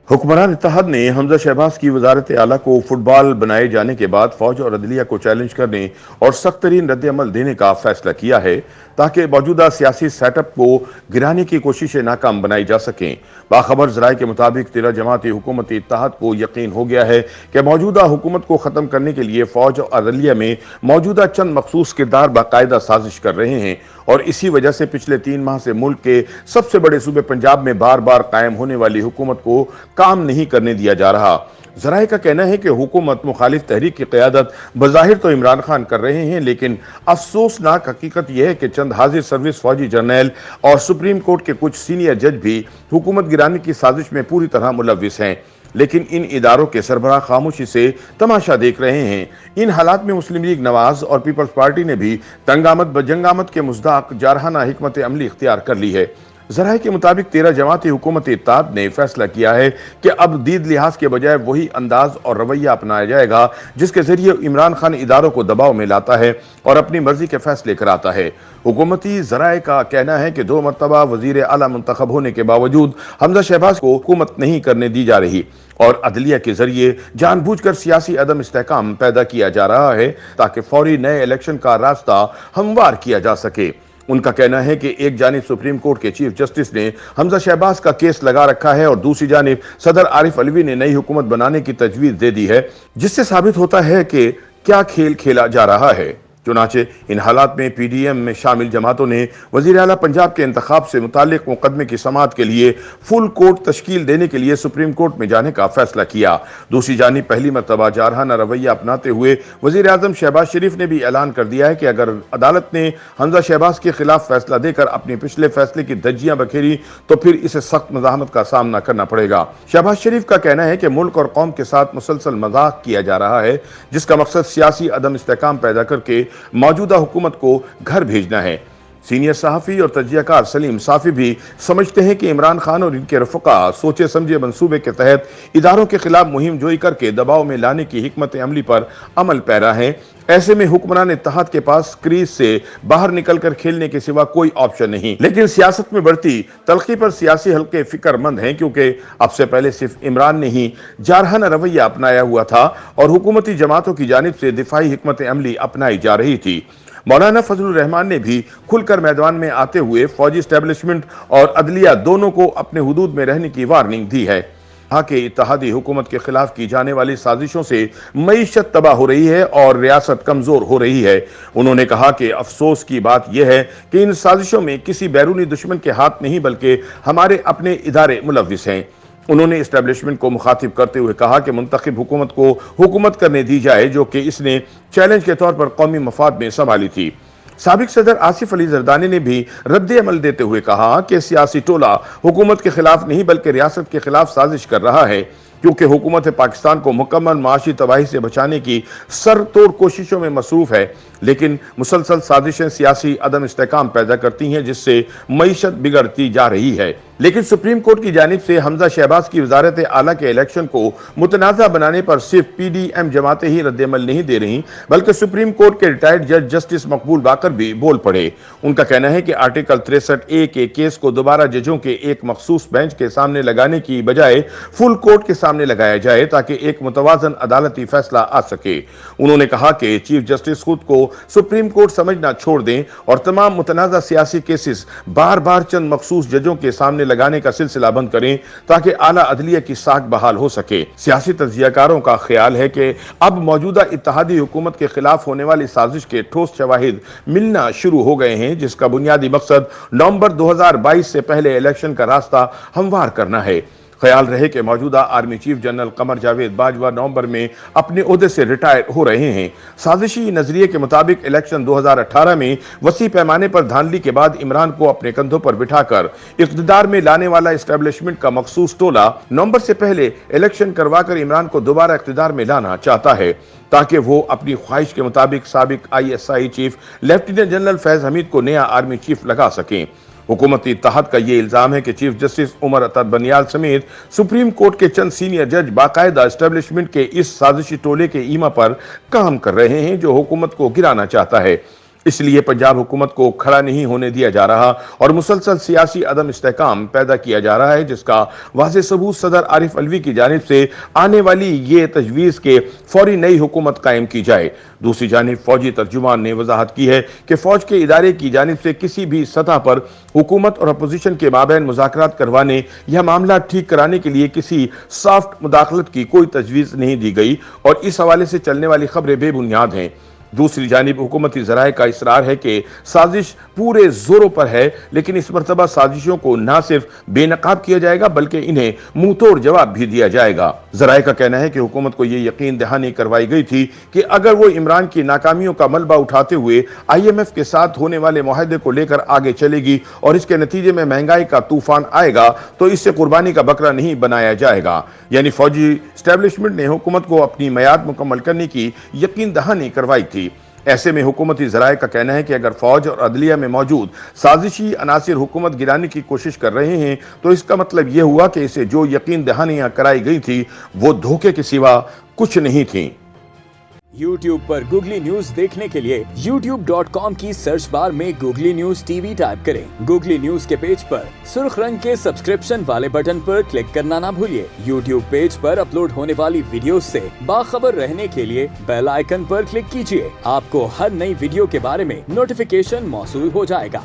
हुक्मरान इत्तेहाद ने हमजा शहबाज की वजारत आला को फुटबॉल बनाए जाने के बाद फौज और अदलिया को चैलेंज करने और सख्त तरीन रद्द-ए-अमल देने का फैसला किया है ताकि मौजूदा सियासी सेटअप को गिराने की कोशिशें नाकाम बनाई जा सकें। बाखबर ज़राए के मुताबिक 13 जमाती हुकूमत इत्तेहाद को यकीन हो गया है कि मौजूदा हुकूमत को ख़त्म करने के लिए फौज और अदलिया में मौजूदा चंद मखसूस किरदार बाकायदा साजिश कर रहे हैं और इसी वजह से पिछले 3 माह से मुल्क के सबसे बड़े सूबे पंजाब में बार बार कायम होने वाली हुकूमत को काम नहीं करने दिया जा रहा। ज़राए का कहना है कि हुकूमत मुखालिफ तहरीक की क़यादत बज़ाहिर तो इमरान खान कर रहे हैं, लेकिन अफसोसनाक हकीकत यह है कि चंद हाजिर सर्विस फौजी जर्नैल और सुप्रीम कोर्ट के कुछ सीनियर जज भी हुकूमत गिराने की साजिश में पूरी तरह मुलव्विस हैं। लेकिन इन इदारों के सरबराह खामोशी से तमाशा देख रहे हैं। इन हालात में मुस्लिम लीग नवाज और पीपल्स पार्टी ने भी तंगामत बजंगामत के मुज़दाक जारहाना हिकमत अमली इख्तियार कर ली है। ज़राए के मुताबिक 13 जमाती हुकूमत इत्तेहाद ने फैसला किया है कि अब दीद लिहाज के बजाय वही अंदाज और रवैया अपनाया जाएगा जिसके जरिए इमरान खान इदारों को दबाव में लाता है और अपनी मर्जी के फैसले कराता है। हुकूमती ज़राए का कहना है कि 2 मरतबा वज़ीर आला मुंतखब होने के बावजूद हमजा शहबाज को हुकूमत नहीं करने दी जा रही और अदलिया के जरिए जानबूझकर सियासी अदम इस्तेहकाम पैदा किया जा रहा है ताकि फौरी नए इलेक्शन का रास्ता हमवार किया जा सके। उनका कहना है कि एक जानिब सुप्रीम कोर्ट के चीफ जस्टिस ने हमजा शहबाज का केस लगा रखा है और दूसरी जानिब सदर आरिफ अलवी ने नई हुकूमत बनाने की तजवीज़ दे दी है, जिससे साबित होता है कि क्या खेल खेला जा रहा है। चुनाचे इन हालात में पीडीएम में शामिल जमातों ने वज़ीर आला पंजाब के इंतखाब से मुताल्लिक मुकदमे की समाअत के लिए फुल कोर्ट तश्कील देने के लिए सुप्रीम कोर्ट में जाने का फैसला किया। दूसरी जानिब पहली मरतबा जारहाना रवैया अपनाते हुए वज़ीर आज़म शहबाज शरीफ ने भी ऐलान कर दिया है कि अगर अदालत ने हमजा शहबाज के खिलाफ फैसला देकर अपने पिछले फैसले की धज्जियां बखेरी तो फिर इसे सख्त मज़ाहमत का सामना करना पड़ेगा। शहबाज शरीफ का कहना है कि मुल्क और कौम के साथ मुसलसल मजाक किया जा रहा है जिसका मकसद सियासी अदम इस्तेहकाम पैदा करके मौजूदा हुकूमत को घर भेजना है। सीनियर सहाफ़ी और तज्जियाकार सलीम साफ़ी भी समझते हैं कि इमरान खान और इनके रफ़क़ा सोचे समझे मंसूबे के तहत इदारों के खिलाफ मुहिम जोई करके दबाव में लाने की हिकमत अमली पर अमल पैरा हैं। ऐसे में हुक्मरान इत्तेहाद के पास क्रीज से बाहर निकलकर खेलने के सिवा कोई ऑप्शन नहीं। लेकिन सियासत में बढ़ती तलखी पर सियासी हल्के फिक्रमंद हैं क्योंकि अब से पहले सिर्फ इमरान ने ही जारहाना रवैया अपनाया हुआ था और हुकूमती जमातों की जानिब से दिफाई हिकमत अमली अपनाई जा रही थी। मौलाना फजलुर रहमान ने भी खुलकर मैदान में आते हुए फौजी एस्टेब्लिशमेंट और अदलिया दोनों को अपने हुदूद में रहने की वार्निंग दी है। यहाँ के इत्तेहादी हुकूमत के खिलाफ की जाने वाली साजिशों से मईशत तबाह हो रही है और रियासत कमजोर हो रही है। उन्होंने कहा कि अफसोस की बात यह है कि इन साजिशों में किसी बैरूनी दुश्मन के हाथ नहीं बल्कि हमारे अपने इदारे मुलव्विस हैं। उन्होंने एस्टेब्लिशमेंट को मुखातिब करते हुए कहा कि मुंतखब हुकूमत को हुकूमत करने दी जाए जो कि इसने चैलेंज के तौर पर कौमी मफाद में संभाली थी। साबिक सदर आसिफ अली जरदानी ने भी रद्द अमल देते हुए कहा कि सियासी टोला हुकूमत के खिलाफ नहीं बल्कि रियासत के खिलाफ साजिश कर रहा है क्योंकि हुकूमत पाकिस्तान को मुकम्मल माशी तबाही से बचाने की सर तोड़ कोशिशों में मसरूफ है, लेकिन मुसलसल साजिशें सियासी अदम इस्तेहकाम पैदा करती हैं जिससे मईशत बिगड़ती जा रही है। लेकिन सुप्रीम कोर्ट की जानिब से हमजा शहबाज की वजारत आला के इलेक्शन को मुतनाज़ा बनाने पर सिर्फ पीडीएम जमातें ही रद्द-ए-अमल नहीं दे रही बल्कि सुप्रीम कोर्ट के रिटायर्ड जज जस्टिस मकबूल बाकर भी बोल पड़े। उनका कहना है कि आर्टिकल 63A के केस को दोबारा जजों के एक मखसूस बेंच के सामने लगाने की बजाय फुल कोर्ट के सामने लगाया जाए ताकि एक मुतवाजन अदालती फैसला आ सके। उन्होंने कहा कि चीफ जस्टिस खुद को सुप्रीम कोर्ट समझना छोड़ दें और तमाम मुतनाज़ा सियासी केसेस बार बार चंद मखसूस जजों के सामने लगाने का सिलसिला बंद करें ताकि आला अदलिया की साख बहाल हो सके। सियासी तज्जियाकारों का ख्याल है कि अब मौजूदा इत्तेहादी हुकूमत के खिलाफ होने वाली साजिश के ठोस शवाहिद मिलना शुरू हो गए हैं जिसका बुनियादी मकसद नवंबर 2022 से पहले इलेक्शन का रास्ता हमवार करना है। ख्याल रहे कि मौजूदा army chief general Qamar Javed Bajwa नवंबर में अपने ओहदे से रिटायर हो रहे हैं। साजिशी नजरिए के मुताबिक इलेक्शन 2018 में वसी पैमाने पर धांधली के बाद इमरान को अपने कंधों पर बिठाकर इक़्तिदार में लाने वाला एस्टेब्लिशमेंट का मखसूस टोला नवंबर से पहले इलेक्शन करवाकर इमरान को दोबारा इक़्तिदार में लाना चाहता है ताकि वो अपनी ख्वाहिश के मुताबिक साबिक ISI chief lieutenant general Faiz Hamid को नया आर्मी चीफ लगा सकें। हुकूमती इत्तेहाद का ये इल्जाम है कि चीफ जस्टिस उमर अता बनियाल समेत सुप्रीम कोर्ट के चंद सीनियर जज बाकायदा एस्टेब्लिशमेंट के इस साजिशी टोले के ईमा पर काम कर रहे हैं जो हुकूमत को गिराना चाहता है। इसलिए पंजाब हुकूमत को खड़ा नहीं होने दिया जा रहा और मुसलसल सियासी अदम इस्तेहकाम पैदा किया जा रहा है, जिसका वाज़ेह सबूत सदर आरिफ अलवी की जानिब से आने वाली ये तजवीज़ के फौरी नई हुकूमत कायम की जाए। दूसरी जानिब फौजी तर्जुमान ने वजाहत की है कि फौज के इदारे की जानिब से किसी भी सतह पर हुकूमत और अपोजिशन के माबैन मुज़ाकरात करवाने या मामला ठीक कराने के लिए किसी सॉफ्ट मुदाखलत की कोई तजवीज़ नहीं दी गई और इस हवाले से चलने वाली खबरें बेबुनियाद हैं। दूसरी जानिब हुकूमती ज़राए का इसरार है कि साजिश पूरे जोरों पर है, लेकिन इस मरतबा साजिशों को न सिर्फ बेनकाब किया जाएगा बल्कि इन्हें मुंह तोड़ जवाब भी दिया जाएगा। ज़राए का कहना है कि हुकूमत को यह यकीन दहानी करवाई गई थी कि अगर वो इमरान की नाकामियों का मलबा उठाते हुए IMF के साथ होने वाले मुआहदे को लेकर आगे चलेगी और इसके नतीजे में महंगाई का तूफान आएगा तो इससे कुर्बानी का बकरा नहीं बनाया जाएगा। यानी फौजी एस्टेब्लिशमेंट ने हुकूमत को अपनी मियाद मुकम्मल करने की यकीन दहानी करवाई थी। ऐसे में हुकूमती ज़राए का कहना है कि अगर फौज और अदलिया में मौजूद साजिशी अनासिर हुकूमत गिराने की कोशिश कर रहे हैं तो इसका मतलब यह हुआ कि इसे जो यकीन दहानियां कराई गई थी वो धोखे के सिवा कुछ नहीं थी। YouTube पर गूगली न्यूज देखने के लिए youtube.com की सर्च बार में गूगली न्यूज TV टाइप करें। गूगली न्यूज के पेज पर सुर्ख रंग के सब्सक्रिप्शन वाले बटन पर क्लिक करना ना भूलिए। YouTube पेज पर अपलोड होने वाली वीडियोस से बाखबर रहने के लिए बेल आइकन पर क्लिक कीजिए। आपको हर नई वीडियो के बारे में नोटिफिकेशन मौसूल हो जाएगा।